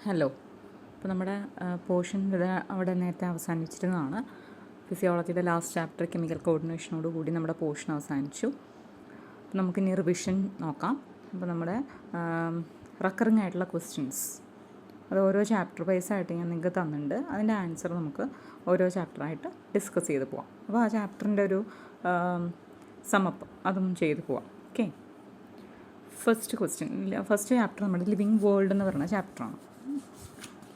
Hello. അപ്പോൾ നമ്മുടെ portion അവിടെ നേരത്തെ അവസാനിച്ചിരുന്നതാണ്. ഫിസിയോളജിയുടെ ലാസ്റ്റ് ചാപ്റ്റർ കെമിക്കൽ കോർഡിനേഷനോട് കൂടി നമ്മുടെ പോർഷൻ അവസാനിച്ചു. അപ്പോൾ നമുക്കിനി റിവിഷൻ നോക്കാം. അപ്പോൾ നമ്മുടെ റക്കറിങ് ആയിട്ടുള്ള ക്വസ്റ്റ്യൻസ് അത് ഓരോ ചാപ്റ്റർ വൈസായിട്ട് ഞാൻ നിങ്ങൾക്ക് തന്നിട്ടുണ്ട്. അതിൻ്റെ ആൻസർ നമുക്ക് ഓരോ ചാപ്റ്ററായിട്ട് ഡിസ്കസ് ചെയ്ത് പോവാം. അപ്പോൾ ആ ചാപ്റ്ററിൻ്റെ ഒരു സമപ്പ് അതും ചെയ്ത് പോവാം. ഓക്കെ. ഫസ്റ്റ് ചാപ്റ്റർ നമ്മുടെ ലിവിങ് വേൾഡ് എന്ന് പറയുന്ന ചാപ്റ്ററാണ്.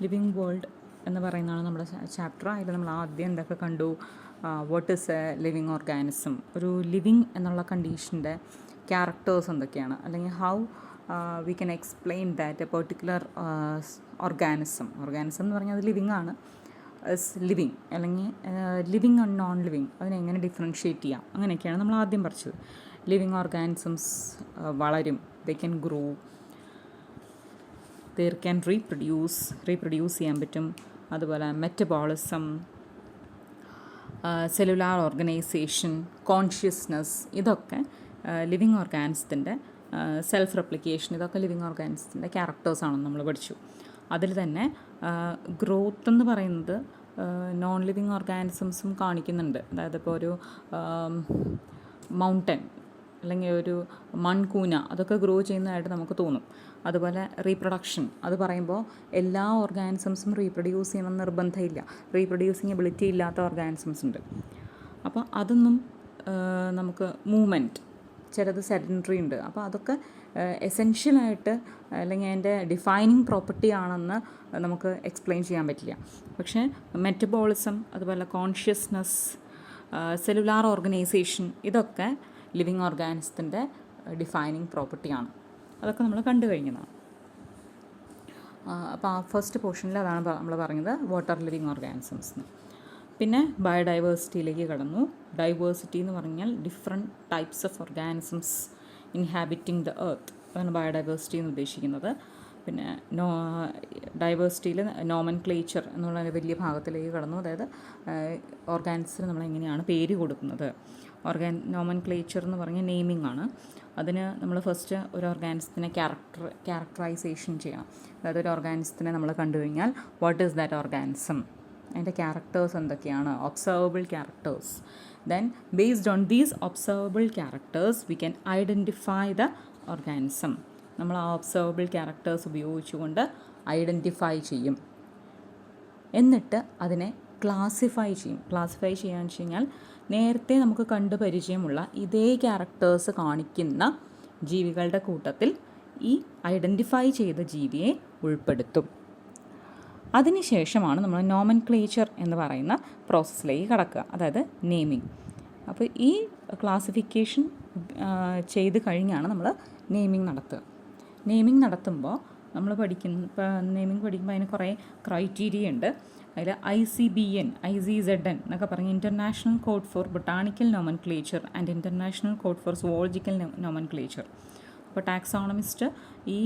ലിവിങ് വേൾഡ് എന്ന് പറയുന്നതാണ് നമ്മുടെ ചാപ്റ്റർ. അതിൽ നമ്മൾ ആദ്യം എന്തൊക്കെ കണ്ടു, what is A living organism, ഒരു ലിവിങ് എന്നുള്ള കണ്ടീഷൻ്റെ ക്യാരക്ടേഴ്സ് എന്തൊക്കെയാണ്, അല്ലെങ്കിൽ how we can explain that A particular organism എന്ന് പറഞ്ഞാൽ അത് ലിവിങ് ആണ്, ലിവിങ് അല്ലെങ്കിൽ ലിവിങ് ആൻഡ് നോൺ ലിവിങ്, അതിനെ എങ്ങനെ ഡിഫറൻഷ്യേറ്റ് ചെയ്യാം, അങ്ങനെയൊക്കെയാണ് നമ്മൾ ആദ്യം പഠിച്ചത്. ലിവിങ് ഓർഗാനിസംസ് വളരും, they can grow, there can reproduce ചെയ്യാൻ പറ്റും. അതുപോലെ മെറ്റബോളിസം, സെല്ലുലാർ ഓർഗനൈസേഷൻ, കോൺഷ്യസ്നെസ്, ഇതൊക്കെ ലിവിങ് ഓർഗാനിസത്തിൻ്റെ സെൽഫ് റെപ്ലിക്കേഷൻ, ഇതൊക്കെ ലിവിങ് ഓർഗാനിസത്തിൻ്റെ ക്യാരക്ടേഴ്സാണെന്ന് നമ്മൾ പഠിച്ചു. അതിൽ തന്നെ ഗ്രോത്ത് എന്ന് പറയുന്നത് നോൺ ലിവിങ് ഓർഗാനിസംസും കാണിക്കുന്നുണ്ട്. അതായത് ഇപ്പോൾ ഒരു മൗണ്ടൻ അല്ലെങ്കിൽ ഒരു മൺകൂന, അതൊക്കെ ഗ്രോ ചെയ്യുന്നതായിട്ട് നമുക്ക് തോന്നും. അതുപോലെ റീപ്രൊഡക്ഷൻ, അത് പറയുമ്പോൾ എല്ലാ ഓർഗാനിസംസും റീപ്രൊഡ്യൂസ് ചെയ്യണമെന്ന് നിർബന്ധമില്ല. റീപ്രൊഡ്യൂസിങ് എബിലിറ്റി ഇല്ലാത്ത ഓർഗാനിസംസ് ഉണ്ട്. അപ്പോൾ അതൊന്നും നമുക്ക് മൂവ്മെൻറ്റ്, ചിലത് സെഡൻറ്ററി ഉണ്ട്. അപ്പോൾ അതൊക്കെ എസെൻഷ്യലായിട്ട് അല്ലെങ്കിൽ അതിൻ്റെ ഡിഫൈനിങ് പ്രോപ്പർട്ടി ആണെന്ന് നമുക്ക് എക്സ്പ്ലെയിൻ ചെയ്യാൻ പറ്റില്ല. പക്ഷേ മെറ്റബോളിസം, അതുപോലെ കോൺഷ്യസ്നെസ്, സെല്ലുലാർ ഓർഗനൈസേഷൻ, ഇതൊക്കെ ലിവിങ് ഓർഗാനിസത്തിൻ്റെ ഡിഫൈനിങ് പ്രോപ്പർട്ടിയാണ്. അതൊക്കെ നമ്മൾ കണ്ടു കഴിഞ്ഞതാണ്. അപ്പോൾ ആ ഫസ്റ്റ് പോർഷനിൽ അതാണ് നമ്മൾ പറഞ്ഞത്, വാട്ടർ ലിവിങ് ഓർഗാനിസംസ് എന്ന്. പിന്നെ ബയോഡൈവേഴ്സിറ്റിയിലേക്ക് കടന്നു. ഡൈവേഴ്സിറ്റി എന്ന് പറഞ്ഞാൽ different types of organisms inhabiting the earth, അതാണ് ബയോഡൈവേഴ്സിറ്റി എന്ന് ഉദ്ദേശിക്കുന്നത്. പിന്നെ ഡൈവേഴ്സിറ്റിയിൽ നോമൻക്ലേച്ചർ എന്നുള്ള വലിയ ഭാഗത്തിലേക്ക് കടന്നു. അതായത് ഓർഗാനിസത്തിന് നമ്മൾ എങ്ങനെയാണ് പേര് കൊടുക്കുന്നത്. നോമൻക്ലേച്ചർ എന്ന് പറഞ്ഞാൽ നെയിമിംഗ് ആണ്. അതിന് നമ്മൾ ഫസ്റ്റ് ഒരു ഓർഗാനിസത്തിനെ ക്യാരക്ടറൈസേഷൻ ചെയ്യണം. അതായത് ഒരു ഓർഗാനിസത്തിനെ നമ്മൾ കണ്ടു കഴിഞ്ഞാൽ വാട്ട് ഈസ് ദാറ്റ് ഓർഗാനിസം, അതിൻ്റെ ക്യാരക്ടേഴ്സ് എന്തൊക്കെയാണ്, observable characters. Then based on these observable characters we can identify the organism. നമ്മൾ ആ ഒബ്സർവബിൾ ക്യാരക്ടേഴ്സ് ഉപയോഗിച്ചുകൊണ്ട് ഐഡൻറ്റിഫൈ ചെയ്യും. എന്നിട്ട് അതിനെ ക്ലാസിഫൈ ചെയ്യും. ക്ലാസിഫൈ ചെയ്യാന്ന് വെച്ച് കഴിഞ്ഞാൽ നേരത്തെ നമുക്ക് കണ്ടു പരിചയമുള്ള ഇതേ ക്യാരക്ടേഴ്സ് കാണിക്കുന്ന ജീവികളുടെ കൂട്ടത്തിൽ ഈ ഐഡൻറ്റിഫൈ ചെയ്ത ജീവിയെ ഉൾപ്പെടുത്തും. അതിനുശേഷമാണ് നമ്മൾ നോമൻക്ലേച്ചർ എന്ന് പറയുന്ന പ്രോസസ്സിലേക്ക് കടക്കുക, അതായത് നെയിമിങ്. അപ്പോൾ ഈ ക്ലാസിഫിക്കേഷൻ ചെയ്ത് കഴിഞ്ഞാണ് നമ്മൾ നെയിമിങ് നടത്തുക. നെയിമിങ് നടത്തുമ്പോൾ നമ്മൾ നെയിമിങ് പഠിക്കുമ്പോൾ അതിന് കുറേ ക്രൈറ്റീരിയ ഉണ്ട്. അതിൽ ICBN, ICZN എന്നൊക്കെ പറഞ്ഞ് international code for botanical nomenclature and international code for zoological nomenclature. അപ്പോൾ ടാക്സോണമിസ്റ്റ് ഈ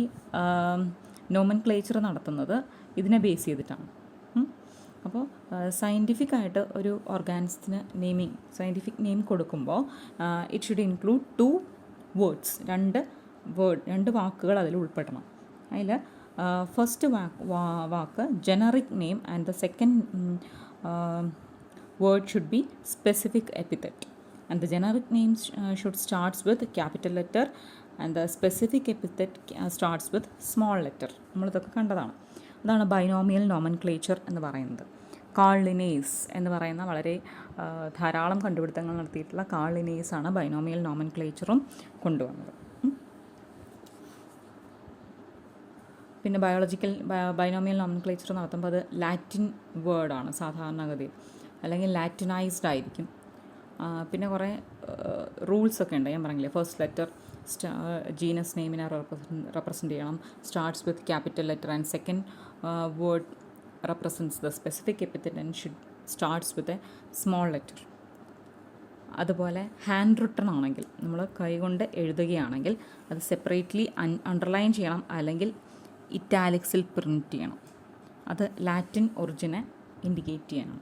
നോമൻക്ലേച്ചർ നടത്തുന്നത് ഇതിനെ ബേസ് ചെയ്തിട്ടാണ്. അപ്പോൾ സയൻറ്റിഫിക്കായിട്ട് ഒരു ഓർഗാനിസത്തിന് സയൻറ്റിഫിക് നെയിം കൊടുക്കുമ്പോൾ ഇറ്റ് ഷുഡ് ഇൻക്ലൂഡ് 2 വേർഡ്സ്, രണ്ട് വാക്കുകൾ അതിൽ ഉൾപ്പെടണം. അതിൽ ഫസ്റ്റ് വാക്ക് generic name and the second word should be specific epithet. And the generic name should starts with capital letter and the specific epithet starts with small letter. നമ്മളിതൊക്കെ കണ്ടതാണ്. അതാണ് binomial nomenclature എന്ന് പറയുന്നത്. കാൾ ലിനേയ്സ് എന്ന് പറയുന്ന വളരെ ധാരാളം കണ്ടുപിടുത്തങ്ങൾ നടത്തിയിട്ടുള്ള കാൾ ലിനേയ്സ് ആണ് ബൈനോമിയൽ നോമൻക്ലേച്ചറും കൊണ്ടുവന്നത്. പിന്നെ ബൈനോമിയൽ നോമൻക്ലേച്ചർ നടത്തുമ്പോൾ അത് ലാറ്റിൻ വേർഡാണ് സാധാരണഗതിയിൽ, അല്ലെങ്കിൽ ലാറ്റിനൈസ്ഡ് ആയിരിക്കും. പിന്നെ കുറേ റൂൾസൊക്കെ ഉണ്ട്. ഞാൻ പറഞ്ഞില്ലേ, ഫസ്റ്റ് ലെറ്റർ ജീനസ് നെയിമിനെ റെപ്രസെൻ്റ് ചെയ്യണം, starts with capital letter, and second word represents the specific epithet and should starts with a small letter. അതുപോലെ ഹാൻഡ് റിട്ടൺ ആണെങ്കിൽ, നമ്മൾ കൈകൊണ്ട് എഴുതുകയാണെങ്കിൽ അത് സെപ്പറേറ്റ്ലി അണ്ടർലൈൻ ചെയ്യണം, അല്ലെങ്കിൽ ഇറ്റാലിക്സിൽ പ്രിൻറ്റ് ചെയ്യണം. അത് ലാറ്റിൻ ഒറിജിനെ ഇൻഡിക്കേറ്റ് ചെയ്യണം.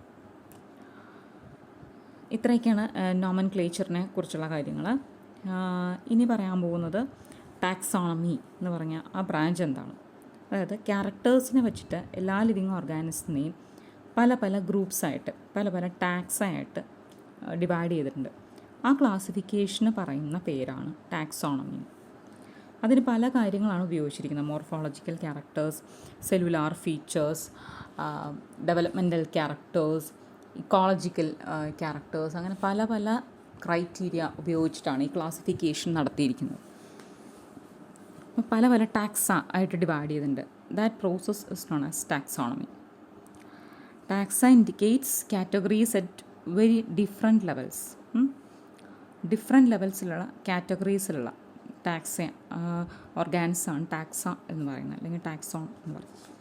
ഇത്രയൊക്കെയാണ് നോമൻക്ലേച്ചറിനെ കുറിച്ചുള്ള കാര്യങ്ങൾ. ഇനി പറയാൻ പോകുന്നത് ടാക്സോണമി എന്ന് പറഞ്ഞ ആ ബ്രാഞ്ച് എന്താണ്. അതായത് ക്യാരക്ടേഴ്സിനെ വെച്ചിട്ട് എല്ലാ ലിവിങ് ഓർഗാനിസത്തിനെയും പല പല ഗ്രൂപ്പ്സായിട്ട് പല പല ടാക്സായിട്ട് ഡിവൈഡ് ചെയ്തിട്ടുണ്ട്. ആ ക്ലാസിഫിക്കേഷന് പറയുന്ന പേരാണ് ടാക്സോണമി. അതിന് പല കാര്യങ്ങളാണ് ഉപയോഗിച്ചിരിക്കുന്നത്. Morphological characters, cellular features, developmental characters, ecological characters, അങ്ങനെ പല പല ക്രൈറ്റീരിയ ഉപയോഗിച്ചിട്ടാണ് ഈ ക്ലാസിഫിക്കേഷൻ നടത്തിയിരിക്കുന്നത്. പല പല ടാക്സ ആയിട്ട് ഡിവൈഡ് ചെയ്തിട്ടുണ്ട്. That process is known as taxonomy. Taxa indicates categories at very different levels. Different ലെവൽസിലുള്ള കാറ്റഗറീസിലുള്ള ടാക്സ ഓർഗാനിസാണ് ടാക്സ എന്ന് പറയുന്നത്, അല്ലെങ്കിൽ ടാക്സോൺ എന്ന് പറയുന്നത്.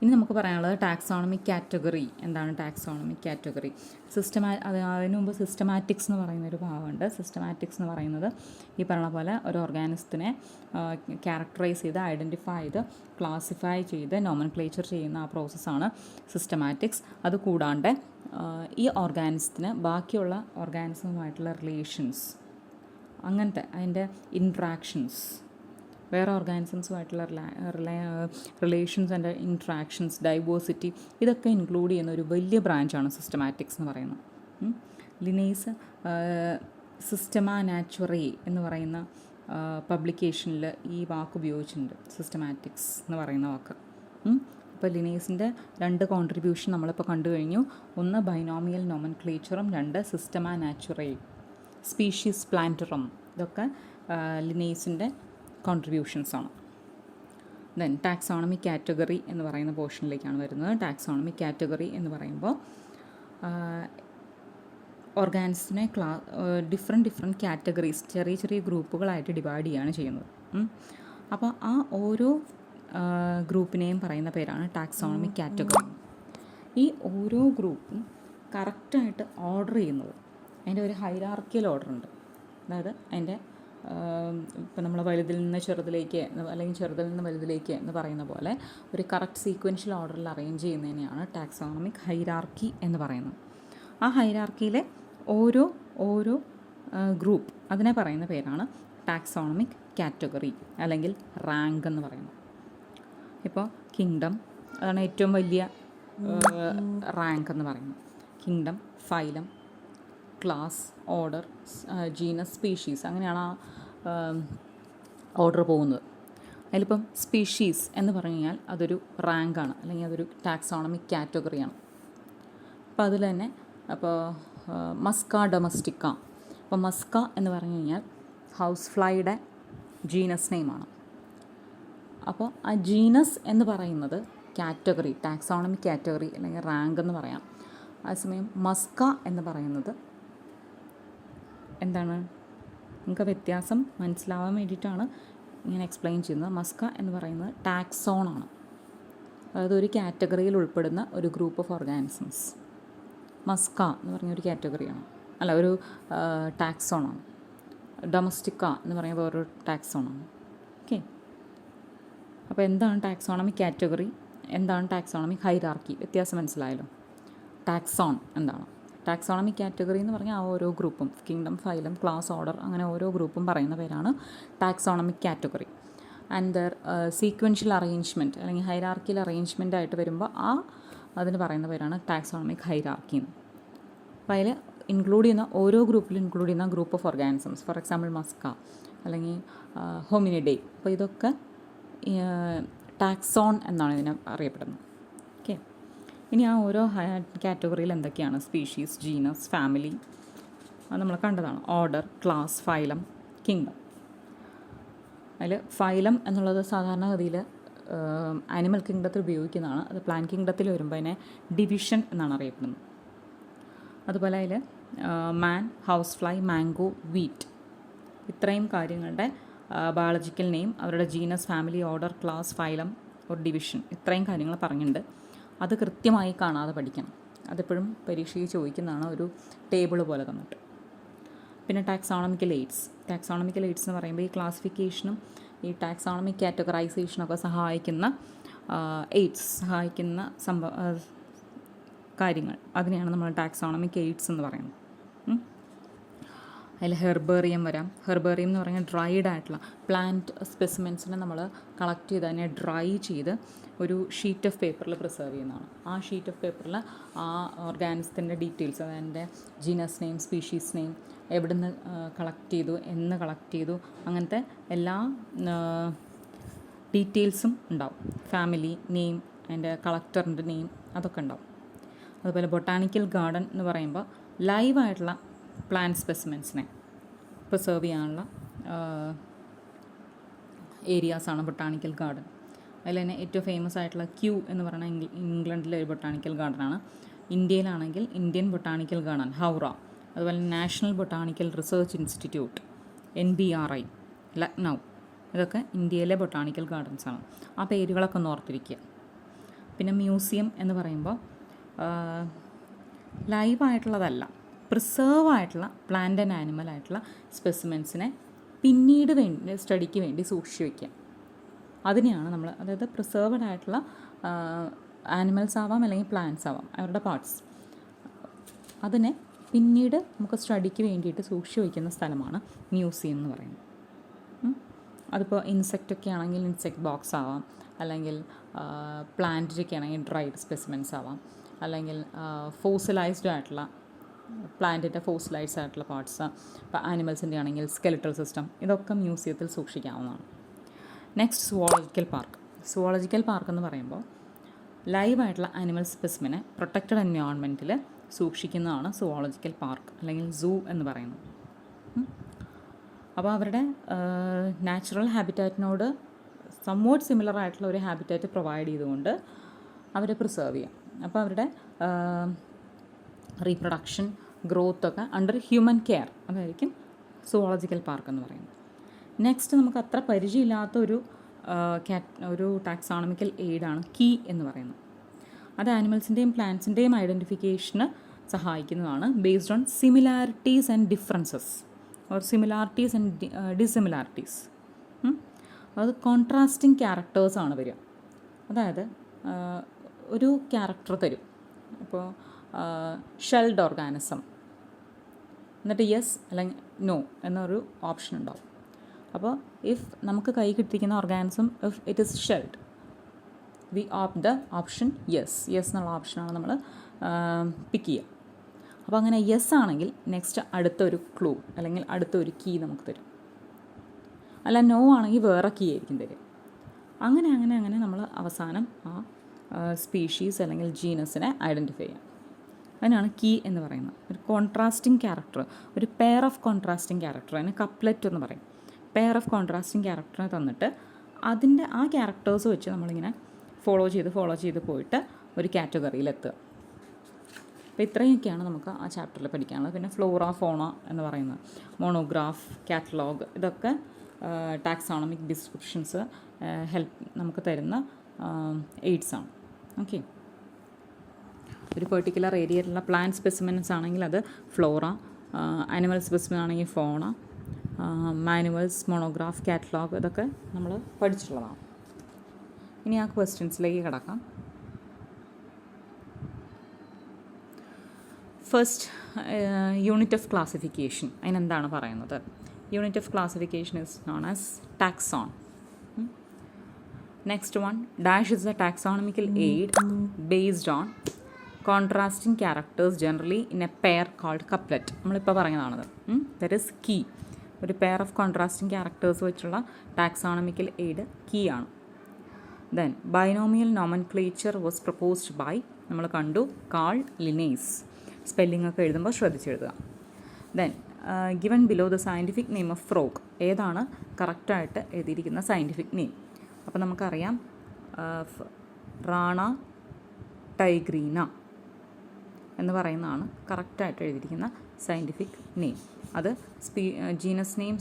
ഇനി നമുക്ക് പറയാനുള്ളത് ടാക്സോണമിക് കാറ്റഗറി. എന്താണ് ടാക്സോണമിക് കാറ്റഗറി? അതിനു മുമ്പ് സിസ്റ്റമാറ്റിക്സ് എന്ന് പറയുന്ന ഒരു ഭാഗമുണ്ട്. സിസ്റ്റമാറ്റിക്സ് എന്ന് പറയുന്നത് ഈ പറഞ്ഞ പോലെ ഒരു ഓർഗാനിസത്തിനെ ക്യാരക്ടറൈസ് ചെയ്ത് ഐഡൻറ്റിഫൈ ചെയ്ത് ക്ലാസിഫൈ ചെയ്ത് നോമൻക്ലേച്ചർ ചെയ്യുന്ന ആ പ്രോസസ്സാണ് സിസ്റ്റമാറ്റിക്സ്. അതുകൂടാണ്ട് ഈ ഓർഗാനിസത്തിന് ബാക്കിയുള്ള ഓർഗാനിസവുമായിട്ടുള്ള റിലേഷൻസ്, അങ്ങനത്തെ അതിൻ്റെ ഇൻട്രാക്ഷൻസ്, വേറെ ഓർഗാനിസംസുമായിട്ടുള്ള റിലേഷൻസ് ആൻഡ് ഇൻട്രാക്ഷൻസ്, ഡൈവേഴ്സിറ്റി, ഇതൊക്കെ ഇൻക്ലൂഡ് ചെയ്യുന്ന ഒരു വലിയ ബ്രാഞ്ചാണ് സിസ്റ്റമാറ്റിക്സ് എന്ന് പറയുന്നത്. ലിനേസ് സിസ്റ്റമാ നാച്ചുറേ എന്ന് പറയുന്ന പബ്ലിക്കേഷനിൽ ഈ വാക്ക് ഉപയോഗിച്ചിട്ടുണ്ട്, സിസ്റ്റമാറ്റിക്സ് എന്ന് പറയുന്ന വാക്ക്. അപ്പോൾ ലിനേസിൻ്റെ 2 കോൺട്രിബ്യൂഷൻ നമ്മളിപ്പോൾ കണ്ടു കഴിഞ്ഞു. ഒന്ന് ബൈനോമിയൽ നോമൻക്ലേച്ചറും, 2 സിസ്റ്റമാ നാച്ചുറേ, സ്പീഷീസ് പ്ലാന്ററും. ഇതൊക്കെ ലിനേസിൻ്റെ കോൺട്രിബ്യൂഷൻസാണ്. ദെൻ ടാക്സോണമിക് കാറ്റഗറി എന്ന് പറയുന്ന പോർഷനിലേക്കാണ് വരുന്നത്. ടാക്സോണമിക് കാറ്റഗറി എന്ന് പറയുമ്പോൾ ഓർഗാനിസത്തിനെ ഡിഫറെൻറ്റ് കാറ്റഗറീസ്, ചെറിയ ചെറിയ ഗ്രൂപ്പുകളായിട്ട് ഡിവൈഡ് ചെയ്യുകയാണ് ചെയ്യുന്നത്. അപ്പോൾ ആ ഓരോ ഗ്രൂപ്പിനെയും പറയുന്ന പേരാണ് ടാക്സോണമിക് കാറ്റഗറി. ഈ ഓരോ ഗ്രൂപ്പും കറക്റ്റായിട്ട് ഓർഡർ ചെയ്യുന്നത്, അതിൻ്റെ ഒരു ഹൈറാർക്കിയൽ ഓർഡർ ഉണ്ട്. അതായത് അതിൻ്റെ ഇപ്പം നമ്മൾ വലുതിൽ നിന്ന് ചെറുതിലേക്ക് അല്ലെങ്കിൽ ചെറുതിൽ നിന്ന് വലുതിലേക്ക് എന്ന് പറയുന്ന പോലെ ഒരു കറക്റ്റ് സീക്വൻഷ്യൽ ഓർഡറിൽ അറേഞ്ച് ചെയ്യുന്നതിനെയാണ് ടാക്സോണമിക് ഹൈറാർക്കി എന്ന് പറയുന്നത്. ആ ഹൈറാർക്കിയിലെ ഓരോ ഗ്രൂപ്പ്, അതിനെ പറയുന്ന പേരാണ് ടാക്സോണമിക് കാറ്റഗറി അല്ലെങ്കിൽ റാങ്ക് എന്ന് പറയുന്നത്. ഇപ്പോൾ കിങ്ഡം, അതാണ് ഏറ്റവും വലിയ റാങ്ക് എന്ന് പറയുന്നത്. Kingdom, phylum, class, order, genus, species, അങ്ങനെയാണ് ആ ഓർഡർ പോകുന്നത്. അതിലിപ്പം സ്പീഷീസ് എന്ന് പറഞ്ഞു കഴിഞ്ഞാൽ അതൊരു റാങ്കാണ്, അല്ലെങ്കിൽ അതൊരു ടാക്സോണമിക് കാറ്റഗറിയാണ്. അപ്പോൾ അതിൽ തന്നെ അപ്പോൾ മസ്ക ഡൊമസ്റ്റിക്ക. അപ്പോൾ മസ്ക എന്ന് പറഞ്ഞു കഴിഞ്ഞാൽ ഹൗസ് ഫ്ലൈയുടെ ജീനസ് നെയിമാണ്. അപ്പോൾ ആ ജീനസ് എന്ന് പറയുന്നത് കാറ്റഗറി, ടാക്സോണമിക് കാറ്റഗറി അല്ലെങ്കിൽ റാങ്ക് എന്ന് പറയാം. അതേസമയം മസ്ക എന്ന് പറയുന്നത് എന്താണ്? നമുക്ക് വ്യത്യാസം മനസ്സിലാവാൻ വേണ്ടിയിട്ടാണ് ഇങ്ങനെ എക്സ്പ്ലെയിൻ ചെയ്യുന്നത്. മസ്ക എന്ന് പറയുന്നത് ടാക്സോണാണ്, അതായത് ഒരു കാറ്റഗറിയിൽ ഉൾപ്പെടുന്ന ഒരു ഗ്രൂപ്പ് ഓഫ് ഓർഗാനിസംസ്. മസ്ക എന്ന് പറഞ്ഞൊരു കാറ്റഗറിയാണ്, അല്ല ഒരു ടാക്സോണാണ്. ഡൊമസ്റ്റിക്ക എന്ന് പറയുന്നത് വേറൊരു ടാക്സോണാണ്. ഓക്കെ, അപ്പോൾ എന്താണ് ടാക്സോണമിക് കാറ്റഗറി, എന്താണ് ടാക്സോണമിക് ഹൈറാർക്കി, വ്യത്യാസം മനസ്സിലായല്ലോ. ടാക്സോൺ എന്താണ്? ടാക്സോണമിക് കാറ്റഗറി എന്ന് പറഞ്ഞാൽ ആ ഓരോ ഗ്രൂപ്പും, കിങ്ഡം, ഫൈലം, ക്ലാസ്, ഓർഡർ, അങ്ങനെ ഓരോ ഗ്രൂപ്പും പറയുന്ന പേരാണ് taxonomic category. And there sequential arrangement അല്ലെങ്കിൽ ഹൈറാർക്കിയൽ അറേഞ്ച്മെൻ്റ് ആയിട്ട് വരുമ്പോൾ അതിന് പറയുന്ന പേരാണ് ടാക്സോണമിക് ഹൈറാർക്കി എന്ന്. അപ്പോൾ അതിൽ ഇൻക്ലൂഡ് ചെയ്യുന്ന ഓരോ ഗ്രൂപ്പിലും ഇൻക്ലൂഡ് ചെയ്യുന്ന group of organisms, for example Musca അല്ലെങ്കിൽ ഹോമിനിഡേ, അപ്പോൾ ഇതൊക്കെ ടാക്സോൺ എന്നാണ് ഇതിനെ അറിയപ്പെടുന്നത്. ഓക്കെ, ഇനി ആ ഓരോ കാറ്റഗറിയിൽ എന്തൊക്കെയാണ്? സ്പീഷീസ്, ജീനസ്, ഫാമിലി, അത് നമ്മൾ കണ്ടതാണ്. Order, class, phylum, kingdom. അതിൽ ഫൈലം എന്നുള്ളത് സാധാരണഗതിയിൽ ആനിമൽ കിങ്ഡത്തിൽ ഉപയോഗിക്കുന്നതാണ്. അത് പ്ലാന്റ് കിങ്ഡത്തിൽ വരുമ്പോൾ അതിനെ ഡിവിഷൻ എന്നാണ് അറിയപ്പെടുന്നത്. അതുപോലെ അതിൽ മാൻ, ഹൗസ് ഫ്ലൈ, മാംഗോ, വീറ്റ്, ഇത്രയും കാര്യങ്ങളുടെ ബയോളജിക്കൽ നെയിം, അവരുടെ genus, family, order, class, phylum ഒരു ഡിവിഷൻ, ഇത്രയും കാര്യങ്ങൾ പറഞ്ഞിട്ടുണ്ട്. അത് കൃത്യമായി കാണാതെ പഠിക്കണം. അതെപ്പോഴും പരീക്ഷയിൽ ചോദിക്കുന്നതാണ്, ഒരു ടേബിൾ പോലെ തന്നിട്ട്. പിന്നെ ടാക്സോണമിക്കൽ എയ്ഡ്സ്. ടാക്സോണമിക്കൽ എയ്ഡ്സ് എന്ന് പറയുമ്പോൾ ഈ ക്ലാസിഫിക്കേഷനും ഈ ടാക്സോണമിക് കാറ്റഗറൈസേഷനൊക്കെ സഹായിക്കുന്ന കാര്യങ്ങൾ, അതിനെയാണ് നമ്മൾ ടാക്സോണമിക് എയ്ഡ്സ് എന്ന് പറയുന്നത്. അതിൽ ഹെർബേറിയം വരാം. ഹെർബേറിയം എന്ന് പറഞ്ഞാൽ ഡ്രൈഡ് ആയിട്ടുള്ള പ്ലാന്റ് സ്പെസിമെൻസിനെ നമ്മൾ കളക്ട് ചെയ്ത് അതിനെ ഡ്രൈ ചെയ്ത് ഒരു ഷീറ്റ് ഓഫ് പേപ്പറിൽ പ്രിസർവ് ചെയ്യുന്നതാണ്. ആ ഷീറ്റ് ഓഫ് പേപ്പറിൽ ആ ഓർഗാനിസത്തിൻ്റെ ഡീറ്റെയിൽസ്, അതിൻ്റെ ജീനസ് നെയിം, സ്പീഷീസ് നെയിം, എവിടുന്ന് കളക്ട് ചെയ്തു, എന്ന് കളക്ട് ചെയ്തു, അങ്ങനത്തെ എല്ലാ ഡീറ്റെയിൽസും ഉണ്ടാവും. ഫാമിലി നെയിം, അതിൻ്റെ കളക്ടറിൻ്റെ നെയിം, അതൊക്കെ ഉണ്ടാവും. അതുപോലെ ബൊട്ടാണിക്കൽ ഗാർഡൻ എന്ന് പറയുമ്പോൾ ലൈവായിട്ടുള്ള പ്ലാന്റ് സ്പെസിമെൻസിനെ പ്രിസർവ് ചെയ്യാനുള്ള ഏരിയാസാണ് ബൊട്ടാണിക്കൽ ഗാർഡൻ. അതിൽ തന്നെ ഏറ്റവും ഫേമസ് ആയിട്ടുള്ള ക്യൂ എന്ന് പറയുന്നത് ഇംഗ്ലണ്ടിലെ ഒരു ബൊട്ടാണിക്കൽ ഗാർഡനാണ്. ഇന്ത്യയിലാണെങ്കിൽ ഇന്ത്യൻ ബൊട്ടാണിക്കൽ ഗാർഡൻ ഹൗറ, അതുപോലെ national botanical research institute NBRI Lucknow, ഇതൊക്കെ ഇന്ത്യയിലെ ബൊട്ടാണിക്കൽ ഗാർഡൻസാണ്. ആ പേരുകളൊക്കെ ഒന്ന് ഓർത്തിരിക്കുക. പിന്നെ മ്യൂസിയം എന്ന് പറയുമ്പോൾ ലൈവായിട്ടുള്ളതല്ല, പ്രിസേർവ് ആയിട്ടുള്ള പ്ലാന്റ് ആൻഡ് ആനിമൽ ആയിട്ടുള്ള സ്പെസിമെൻസിനെ പിന്നീട് സ്റ്റഡിക്ക് വേണ്ടി സൂക്ഷിച്ച് വയ്ക്കുക. അതിനെയാണ് നമ്മൾ, അതായത് പ്രിസേർവ്ഡ് ആയിട്ടുള്ള ആനിമൽസ് ആവാം അല്ലെങ്കിൽ പ്ലാന്റ്സ് ആവാം, അവരുടെ പാർട്സ്, അതിനെ പിന്നീട് നമുക്ക് സ്റ്റഡിക്ക് വേണ്ടിയിട്ട് സൂക്ഷിച്ച് വയ്ക്കുന്ന സ്ഥലമാണ് മ്യൂസിയം എന്ന് പറയുന്നത്. അതിപ്പോൾ ഇൻസെക്റ്റൊക്കെ ആണെങ്കിൽ ഇൻസെക്റ്റ് ബോക്സ് ആവാം, അല്ലെങ്കിൽ പ്ലാന്റിലൊക്കെ ആണെങ്കിൽ ഡ്രൈഡ് സ്പെസിമെൻസ് ആവാം, അല്ലെങ്കിൽ ഫോസിലൈസ്ഡ് ആയിട്ടുള്ള പ്ലാന്റിൻ്റെ ഫോസിലൈസ്ഡ് ആയിട്ടുള്ള പാർട്സ്, ഇപ്പോൾ ആനിമൽസിൻ്റെ ആണെങ്കിൽ സ്കെലിറ്റൽ സിസ്റ്റം, ഇതൊക്കെ മ്യൂസിയത്തിൽ സൂക്ഷിക്കാവുന്നതാണ്. Next zoological park. Zoological park എന്ന് പറയുമ്പോൾ ലൈവായിട്ടുള്ള ആനിമൽ സ്പെസിമിനെ പ്രൊട്ടക്റ്റഡ് എൻവയോൺമെൻറ്റിൽ സൂക്ഷിക്കുന്നതാണ് സുവോളജിക്കൽ പാർക്ക് അല്ലെങ്കിൽ സൂ എന്ന് പറയുന്നത്. അപ്പോൾ അവരുടെ നാച്ചുറൽ ഹാബിറ്റാറ്റിനോട് സംവാട്ട് സിമിലർ ആയിട്ടുള്ള ഒരു ഹാബിറ്റാറ്റ് പ്രൊവൈഡ് ചെയ്തുകൊണ്ട് അവരെ പ്രിസർവ് ചെയ്യാം. അപ്പോൾ അവരുടെ റീപ്രൊഡക്ഷൻ, ഗ്രോത്തൊക്കെ അണ്ടർ ഹ്യൂമൻ കെയർ, അതായിരിക്കും സുവോളജിക്കൽ പാർക്ക് എന്ന് പറയുന്നത്. നെക്സ്റ്റ് നമുക്ക് അത്ര പരിചയമില്ലാത്ത ഒരു ടാക്സോണമിക്കൽ എയ്ഡാണ് കീ എന്ന് പറയുന്നത്. അത് ആനിമൽസിൻ്റെയും പ്ലാന്റ്സിൻ്റെയും ഐഡൻറ്റിഫിക്കേഷന് സഹായിക്കുന്നതാണ്, based on similarities and differences or similarities and dissimilarities. അത് കോൺട്രാസ്റ്റിംഗ് ക്യാരക്ടേഴ്സാണ് വരിക. അതായത് ഒരു ക്യാരക്ടർ തരും, ഇപ്പോൾ ഷെൽഡ് ഓർഗാനിസം, എന്നിട്ട് യെസ് അല്ലെങ്കിൽ നോ എന്നൊരു ഓപ്ഷൻ ഉണ്ടാവും. അപ്പോൾ ഇഫ് നമുക്ക് കൈ കിട്ടിയിരിക്കുന്ന organism, if it is shelled, we opt the option yes എന്നുള്ള ഓപ്ഷനാണ് നമ്മൾ പിക്ക് ചെയ്യുക. അപ്പോൾ അങ്ങനെ യെസ് ആണെങ്കിൽ നെക്സ്റ്റ് അടുത്തൊരു ക്ലൂ അല്ലെങ്കിൽ അടുത്തൊരു കീ നമുക്ക് തരും. അല്ല നോ ആണെങ്കിൽ വേറെ കീ ആയിരിക്കും തരും. അങ്ങനെ അങ്ങനെ അങ്ങനെ നമ്മൾ അവസാനം ആ സ്പീഷീസ് അല്ലെങ്കിൽ ജീനസിനെ ഐഡൻറ്റിഫൈ ചെയ്യാം. അതിനാണ് കീ എന്ന് പറയുന്നത്. ഒരു കോൺട്രാസ്റ്റിംഗ് ക്യാരക്ടർ, ഒരു പെയർ ഓഫ് കോൺട്രാസ്റ്റിംഗ് ക്യാരക്ടർ, അതിന് കപ്ലെറ്റ് എന്ന് പറയും. പെയർ ഓഫ് കോൺട്രാസ്റ്റിംഗ് ക്യാരക്ടറിനെ തന്നിട്ട് അതിൻ്റെ ആ ക്യാരക്ടേഴ്സ് വെച്ച് നമ്മളിങ്ങനെ ഫോളോ ചെയ്ത് പോയിട്ട് ഒരു കാറ്റഗറിയിലെത്തുക. അപ്പോൾ ഇത്രയൊക്കെയാണ് നമുക്ക് ആ ചാപ്റ്ററിൽ പഠിക്കാനുള്ളത്. പിന്നെ ഫ്ലോറ, ഫോണ എന്ന് പറയുന്നത്, മോണോഗ്രാഫ്, കാറ്റലോഗ്, ഇതൊക്കെ ടാക്സോണമിക് ഡിസ്ക്രിപ്ഷൻസ് നമുക്ക് തരുന്ന എയ്ഡ്സാണ്. ഓക്കെ, ഒരു പെർട്ടിക്കുലർ ഏരിയയിലുള്ള പ്ലാന്റ് സ്പെസിമെൻസ് ആണെങ്കിൽ അത് ഫ്ലോറ, ആനിമൽ സ്പെസിമെൻ ആണെങ്കിൽ ഫോണ, മാനുവൽസ്, മോണോഗ്രാഫ്, കാറ്റലോഗ്, ഇതൊക്കെ നമ്മൾ പഠിച്ചിട്ടുള്ളതാണ്. ഇനി ആ ക്വസ്റ്റ്യൻസിലേക്ക് കിടക്കാം. First, unit of classification. അതിനെന്താണ് പറയുന്നത്? Unit of classification is known as taxon. Next one, dash is a taxonomical aid based on contrasting characters generally in a pair called couplet. നമ്മളിപ്പോൾ പറഞ്ഞതാണത്. That is key. ഒരു pair of contrasting characters വെച്ചുള്ള taxonomical aid key ആണ്. Then binomial nomenclature was proposed by, നമ്മൾ കണ്ടു, Carl Linnaeus. Spelling ഒക്കെ എഴുതുമ്പോൾ ശ്രദ്ധിച്ചെഴുതുക. Then given below the scientific name of frog. ഏതാണ് കറക്റ്റായിട്ട് എഴുതിയിരിക്കുന്ന സയൻറ്റിഫിക് നെയിം? അപ്പോൾ നമുക്കറിയാം, റാണ ടൈഗ്രീന എന്ന് പറയുന്നതാണ് കറക്റ്റായിട്ട് എഴുതിയിരിക്കുന്ന സയൻറ്റിഫിക് നെയിം. അത് genus name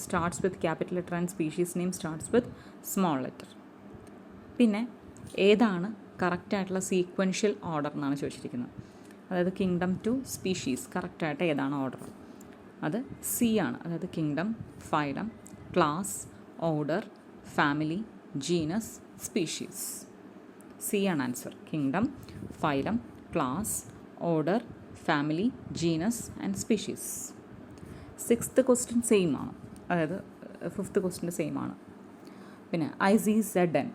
starts with capital letter and species name starts with small letter. പിന്നെ ഏതാണ് കറക്റ്റായിട്ടുള്ള സീക്വൻഷ്യൽ ഓർഡർ എന്നാണ് ചോദിച്ചിരിക്കുന്നത്. അതായത് കിങ്ഡം ടു സ്പീഷീസ് കറക്റ്റായിട്ട് ഏതാണ് ഓർഡർ? അത് സി ആണ്. അതായത് kingdom, phylum, class, order, family, genus, species. C ആണ് answer. Kingdom, phylum, class, order, family, genus and species. Sixth question same ആണ്, അതായത് ഫിഫ്ത്ത് ക്വസ്റ്റ്യൻ സെയിം ആണ്. പിന്നെ ICZN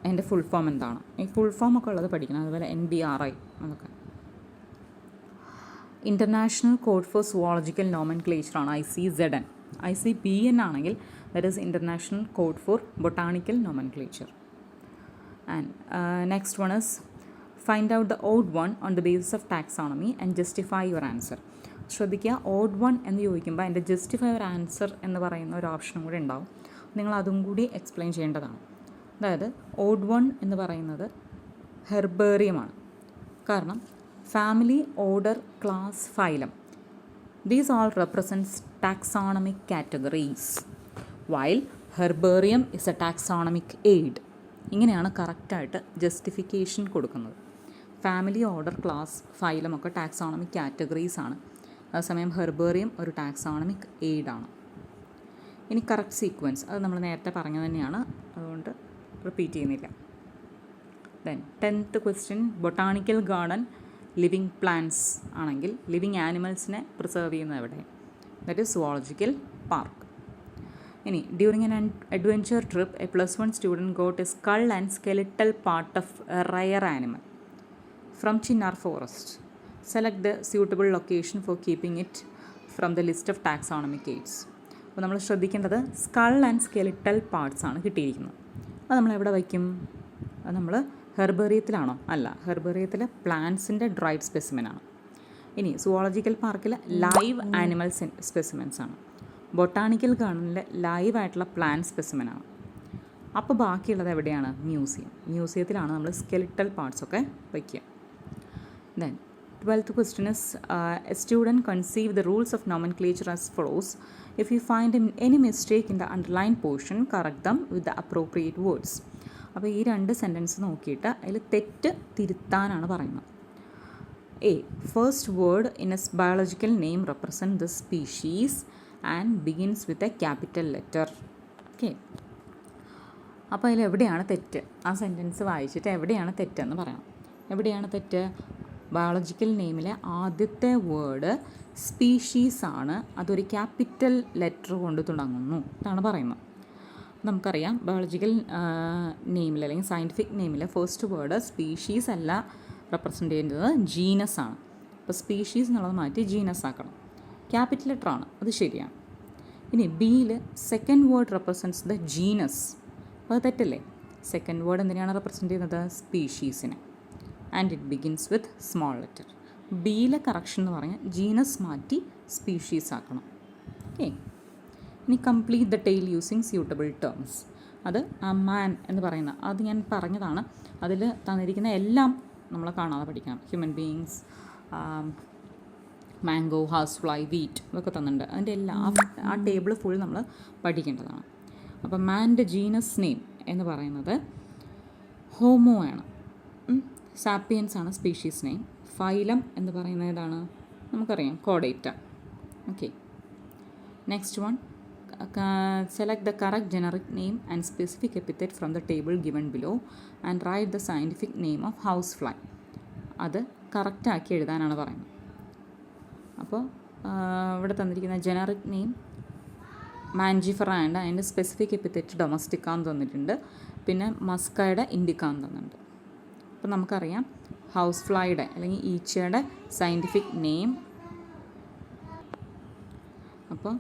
അതിൻ്റെ ഫുൾ ഫോം എന്താണ്? ഈ ഫുൾ ഫോം ഒക്കെ ഉള്ളത് പഠിക്കണം. അതുപോലെ NBRI അതൊക്കെ. International code for zoological nomenclature ആണ് ICZN. ICBN ആണെങ്കിൽ that is international code for botanical nomenclature. And next one is find out the odd one on the basis of taxonomy and justify your answer. ശ്രദ്ധിക്കുക, odd one എന്ന് ചോദിക്കുമ്പോൾ അതിൻ്റെ justify your answer എന്ന് പറയുന്ന ഒരു ഓപ്ഷനും കൂടി ഉണ്ടാവും. നിങ്ങൾ അതും കൂടി എക്സ്പ്ലെയിൻ ചെയ്യേണ്ടതാണ്. അതായത് ഓഡ് വൺ എന്ന് പറയുന്നത് ഹെർബേറിയമാണ്. കാരണം family, order, class, phylum, these all represents taxonomic categories, while herbarium is A taxonomic aid. ഇങ്ങനെയാണ് കറക്റ്റായിട്ട് ജസ്റ്റിഫിക്കേഷൻ കൊടുക്കുന്നത്. ഫാമിലി, ഓർഡർ, ക്ലാസ്, ഫൈലം ഒക്കെ ടാക്സോണമിക് കാറ്റഗറീസ് ആണ്. അതേസമയം ഹെർബേറിയം ഒരു ടാക്സോണമിക് എയ്ഡാണ്. ഇനി കറക്റ്റ് സീക്വൻസ് അത് നമ്മൾ നേരത്തെ പറഞ്ഞു തന്നെയാണ്, അതുകൊണ്ട് റിപ്പീറ്റ് ചെയ്യുന്നില്ല. Then 10th question, botanical garden living plants ആണെങ്കിൽ ലിവിങ് ആനിമൽസിനെ പ്രിസർവ് ചെയ്യുന്നത് എവിടെ? That is zoological park. ഇനി during an adventure trip a +1 student got a skull and skeletal part of a rare animal from Chinnar forest. Select the suitable location for keeping it from the list of taxonomic aids. അപ്പോൾ നമ്മൾ ശ്രദ്ധിക്കേണ്ടത് skull and skeletal parts ആണ് കിട്ടിയിരിക്കുന്നത്. അത് നമ്മൾ എവിടെ വയ്ക്കും? അത് നമ്മൾ ഹെർബേറിയത്തിലാണോ? അല്ല, ഹെർബേറിയത്തിൽ പ്ലാന്റ്സിൻ്റെ ഡ്രൈഡ് സ്പെസിമെനാണ്. ഇനി സുവോളജിക്കൽ പാർക്കിൽ ലൈവ് ആനിമൽ സ്പെസിമെൻസ് ആണ്. ബൊട്ടാണിക്കൽ ഗാർഡനിൽ ലൈവ് ആയിട്ടുള്ള പ്ലാന്റ് സ്പെസിമെനാണ്. അപ്പോൾ ബാക്കിയുള്ളത് എവിടെയാണ്? മ്യൂസിയത്തിലാണ് നമ്മൾ സ്കെലിറ്റൽ പാർട്സ് ഒക്കെ വയ്ക്കുക. Then 12th question is a student conceive the rules of nomenclature as follows. If you find any mistake in the underlined portion, correct them with the appropriate words. അപ്പോൾ ഈ 2 sentence നോക്കിയിട്ട് അതിൽ തെറ്റ് തിരുത്താനാണ് പറയുന്നത്. A. First word in a biological name represent the species and begins with a capital letter. Okay. അപ്പോൾ അതിൽ എവിടെയാണ് തെറ്റ്? ആ സെൻറ്റൻസ് വായിച്ചിട്ട് എവിടെയാണ് തെറ്റെന്ന് പറയണം. എവിടെയാണ് തെറ്റ്? ബയോളജിക്കൽ നെയിമിലെ ആദ്യത്തെ വേർഡ് സ്പീഷീസ് ആണ്, അതൊരു ക്യാപിറ്റൽ ലെറ്റർ കൊണ്ട് തുടങ്ങുന്നു എന്നാണ് പറയുന്നത്. നമുക്കറിയാം ബയോളജിക്കൽ നെയിമിൽ അല്ലെങ്കിൽ സയൻറ്റിഫിക് നെയിമിലെ ഫസ്റ്റ് വേർഡ് സ്പീഷീസ് അല്ല റെപ്രസെൻ്റ് ചെയ്യുന്നത്, ജീനസ് ആണ്. അപ്പോൾ സ്പീഷീസ് എന്നുള്ളത് മാറ്റി ജീനസ് ആക്കണം. ക്യാപിറ്റൽ ലെറ്റർ ആണ്, അത് ശരിയാണ്. ഇനി ബിയിൽ second word represents the genus. അപ്പോൾ അത് തെറ്റല്ലേ? സെക്കൻഡ് വേർഡ് എന്തിനാണ് റെപ്രസെൻ്റ് ചെയ്യുന്നത്? സ്പീഷീസിനെ. And it begins with small letter. ബിയിലെ കറക്ഷൻ എന്ന് പറഞ്ഞാൽ ജീനസ് മാറ്റി സ്പീഷീസ് ആക്കണം. ഓക്കെ. ഇനി complete the tale using suitable terms. അത് മാൻ എന്ന് പറയുന്ന അത് ഞാൻ പറഞ്ഞതാണ്. അതിൽ തന്നിരിക്കുന്ന എല്ലാം നമ്മൾ കാണാതെ പഠിക്കണം. Human beings, mango, house fly, wheat ഇതൊക്കെ തന്നിട്ടുണ്ട്. അതിൻ്റെ എല്ലാം ആ ടേബിൾ ഫുൾ നമ്മൾ പഠിക്കേണ്ടതാണ്. അപ്പം മാൻ്റെ ജീനസ് നെയിം എന്ന് പറയുന്നത് ഹോമോ ആണ്. സാപ്പിയൻസ് ആണ് സ്പീഷീസ് നെയിം. ഫൈലം എന്ന് പറയുന്നത് ഏതാണ്? നമുക്കറിയാം, കോഡേറ്റ. Okay. Next one, select the correct generic name and specific epithet from the table given below and write the scientific name of house fly. അത് കറക്റ്റാക്കി എഴുതാനാണ് പറയുന്നത്. അപ്പോൾ ഇവിടെ തന്നിരിക്കുന്ന ജനറിക് നെയിം മാൻജിഫറ ഉണ്ട്, അതിൻ്റെ സ്പെസിഫിക് എപ്പിത്തറ്റ് ഡൊമസ്റ്റിക്കാന്ന് തന്നിട്ടുണ്ട്. പിന്നെ മസ്കയുടെ ഇൻഡിക്കാന്ന് തന്നിട്ടുണ്ട്. അപ്പോൾ നമുക്കറിയാം ഹൗസ് ഫ്ലൈയുടെ അല്ലെങ്കിൽ ഈച്ചയുടെ സയൻറ്റിഫിക് നെയിം. അപ്പോൾ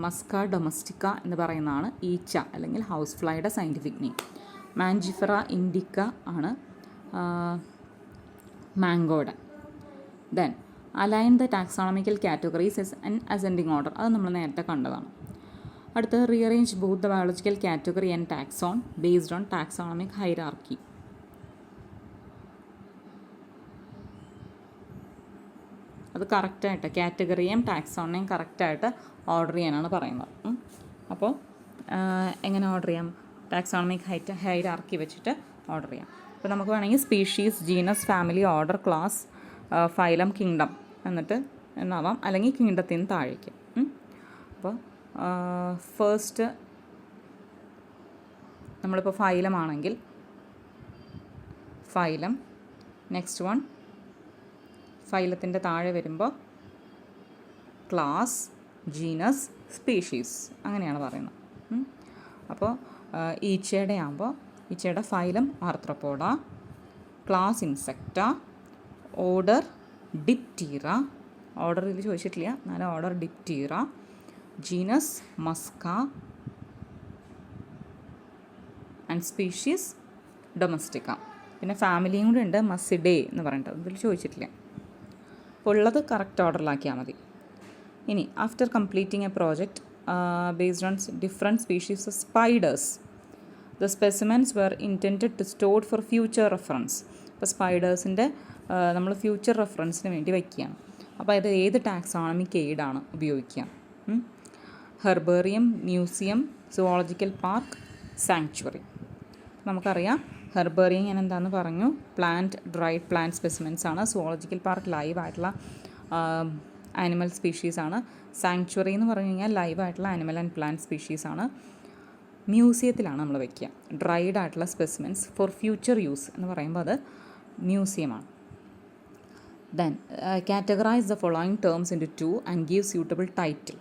മസ്ക ഡൊമസ്റ്റിക്ക എന്ന് പറയുന്നതാണ് ഈച്ച അല്ലെങ്കിൽ ഹൗസ് ഫ്ലൈയുടെ സയൻറ്റിഫിക് നെയിം. മാൻജിഫറ ഇൻഡിക്ക ആണ് മാംഗോയുടെ. Then align the taxonomical categories as an ascending order. അത് നമ്മൾ നേരത്തെ കണ്ടതാണ്. അടുത്ത് rearrange both the biological category and taxon based on taxonomic hierarchy. അത് കറക്റ്റായിട്ട് കാറ്റഗറിയും ടാക്സോണിനെയും കറക്റ്റായിട്ട് ഓർഡർ ചെയ്യാനാണ് പറയുന്നത്. അപ്പോൾ എങ്ങനെ ഓർഡർ ചെയ്യാം? ടാക്സോണമിക് ഹൈറാർക്കി വെച്ചിട്ട് ഓർഡർ ചെയ്യാം. അപ്പോൾ നമുക്ക് വേണമെങ്കിൽ species, genus, family, order, class, phylum, kingdom എന്നിട്ട് എന്നാവാം, അല്ലെങ്കിൽ കിങ്ഡത്തിന് താഴേക്ക്. അപ്പോൾ ഫസ്റ്റ് നമ്മളിപ്പോൾ ഫൈലമാണെങ്കിൽ ഫൈലം. നെക്സ്റ്റ് വൺ ഫൈലത്തിൻ്റെ താഴെ വരുമ്പോൾ ക്ലാസ്, ജീനസ്, സ്പീഷീസ്, അങ്ങനെയാണ് പറയുന്നത്. അപ്പോൾ ഈച്ചയുടെ ആകുമ്പോൾ ഈച്ചയുടെ phylum Arthropoda, class Insecta, order Diptera, order ഇത് ചോദിച്ചിട്ടില്ല എന്നാലും order Diptera, genus Musca and species domestica. പിന്നെ ഫാമിലിയും കൂടെ ഉണ്ട്, മസിഡേ എന്ന് പറഞ്ഞിട്ട്, ഇതിൽ ചോദിച്ചിട്ടില്ല. അപ്പോൾ ഉള്ളത് കറക്റ്റ് ഓർഡറിലാക്കിയാൽ മതി. ഇനി after completing a project based on different species of spiders, the specimens were intended to stored for future reference. ഇപ്പോൾ സ്പൈഡേഴ്സിൻ്റെ നമ്മൾ ഫ്യൂച്ചർ റെഫറൻസിന് വേണ്ടി വയ്ക്കുകയാണ്. അപ്പോൾ അത് ഏത് ടാക്സോണമിക് എയ്ഡാണ് ഉപയോഗിക്കുക? Herbarium, museum, zoological park, sanctuary. നമുക്കറിയാം ഹെർബേറിയം ഞാൻ എന്താണെന്ന് പറഞ്ഞു, പ്ലാന്റ്, ഡ്രൈഡ് പ്ലാന്റ് സ്പെസിമെൻസ് ആണ്. സുവോളജിക്കൽ പാർക്ക് ലൈവ് ആയിട്ടുള്ള ആനിമൽ സ്പീഷീസ് ആണ്. സാങ്ച്വറി എന്ന് പറഞ്ഞു കഴിഞ്ഞാൽ ലൈവ് ആയിട്ടുള്ള ആനിമൽ ആൻഡ് പ്ലാന്റ് സ്പീഷീസ് ആണ്. മ്യൂസിയത്തിലാണ് നമ്മൾ വയ്ക്കുക. ഡ്രൈഡ് ആയിട്ടുള്ള സ്പെസിമെൻസ് ഫോർ ഫ്യൂച്ചർ യൂസ് എന്ന് പറയുമ്പോൾ അത് മ്യൂസിയമാണ്. Then categorize the following terms into 2 and give suitable title.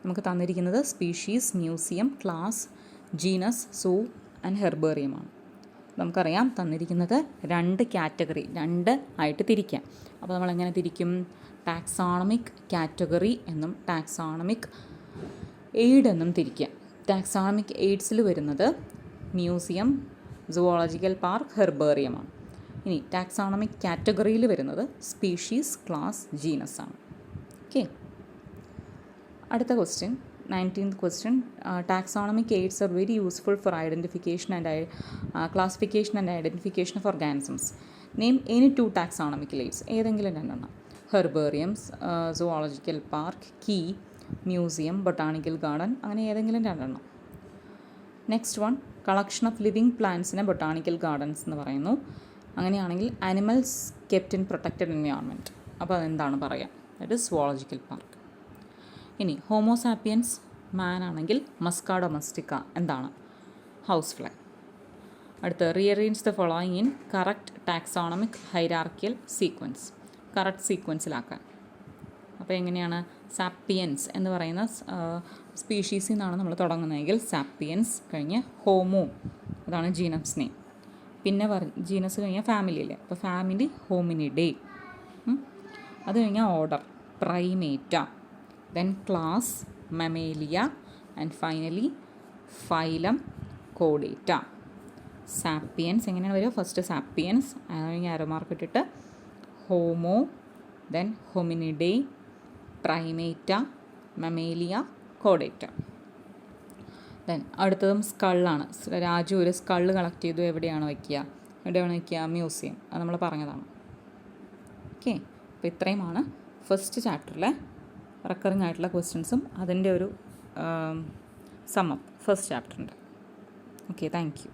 നമുക്ക് തന്നിരിക്കുന്നത് species, museum, class, genus, zoo and ഹെർബേറിയമാണ്. നമുക്കറിയാം തന്നിരിക്കുന്നത് 2 കാറ്റഗറി, 2 ആയിട്ട് തിരിക്കാം. അപ്പോൾ നമ്മളെങ്ങനെ തിരിക്കും? ടാക്സോണമിക് കാറ്റഗറി എന്നും ടാക്സോണമിക് എയ്ഡ് എന്നും തിരിക്കാം. ടാക്സോണമിക് എയ്ഡ്സിൽ വരുന്നത് മ്യൂസിയം, സുവോളജിക്കൽ പാർക്ക്, ഹെർബേറിയമാണ്. ഇനി ടാക്സോണമിക് കാറ്റഗറിയിൽ വരുന്നത് സ്പീഷീസ്, ക്ലാസ്, ജീനസ് ആണ്. ഓക്കെ, അടുത്ത question, 19th question. Taxonomic aids are very useful for identification and classification and identification of organisms. Name any 2 taxonomic aids. ഏതെങ്കിലും 2. Herbariums, zoological park, key, museum, botanical garden, അങ്ങനെ ഏതെങ്കിലും 2. Next one, collection of living പ്ലാന്റ്സിനെ botanical gardens എന്ന് പറയുന്നു. അങ്ങനെയാണെങ്കിൽ animals kept in protected environment, അപ്പോൾ അതെന്താണ് പറയുക? That is zoological park. ഇനി ഹോമോസാപ്പിയൻസ് മാൻ ആണെങ്കിൽ മസ്ക ഡൊമസ്റ്റിക്ക എന്താണ്? House fly. അടുത്ത, rearrange the following in correct taxonomic hierarchical sequence. Correct സീക്വൻസിലാക്കാൻ. അപ്പോൾ എങ്ങനെയാണ്? സാപ്പിയൻസ് എന്ന് പറയുന്ന സ്പീഷീസിൽ നിന്നാണ് നമ്മൾ തുടങ്ങുന്നതെങ്കിൽ സാപ്പിയൻസ് കഴിഞ്ഞ് ഹോമോ, അതാണ് ജീനസ് നെയിം. പിന്നെ ജീനസ് കഴിഞ്ഞാൽ ഫാമിലിയില്ലേ, അപ്പോൾ ഫാമിലി ഹോമിനിഡേ. അത് കഴിഞ്ഞാൽ order പ്രൈമേറ്റ, then class Mammalia, and finally phylum Chordata. Sapiens എങ്ങനെയാണ് വരിക? ഫസ്റ്റ് സാപ്പിയൻസ്, അത് കഴിഞ്ഞ് ആരോ മാർക്ക് ഇട്ടിട്ട് ഹോമോ, ദെൻ ഹൊമിനിഡേ, പ്രൈമേറ്റ, മമേലിയ, കോഡേറ്റ. ദെൻ അടുത്തതും സ്കള്ളാണ്. രാജു ഒരു സ്കള്ള് കളക്ട് ചെയ്തു, എവിടെയാണ് വയ്ക്കുക? എവിടെയാണ് വയ്ക്കുക? മ്യൂസിയം. അത് നമ്മൾ പറഞ്ഞതാണ്. ഓക്കെ, അപ്പോൾ ഇത്രയുമാണ് ഫസ്റ്റ് ചാപ്റ്ററിലെ റെക്കറിങ് ആയിട്ടുള്ള ക്വസ്റ്റ്യൻസും അതിൻ്റെ ഒരു സമ്മപ്പ് ഫസ്റ്റ് ചാപ്റ്ററിൻ്റെ. Okay, thank U.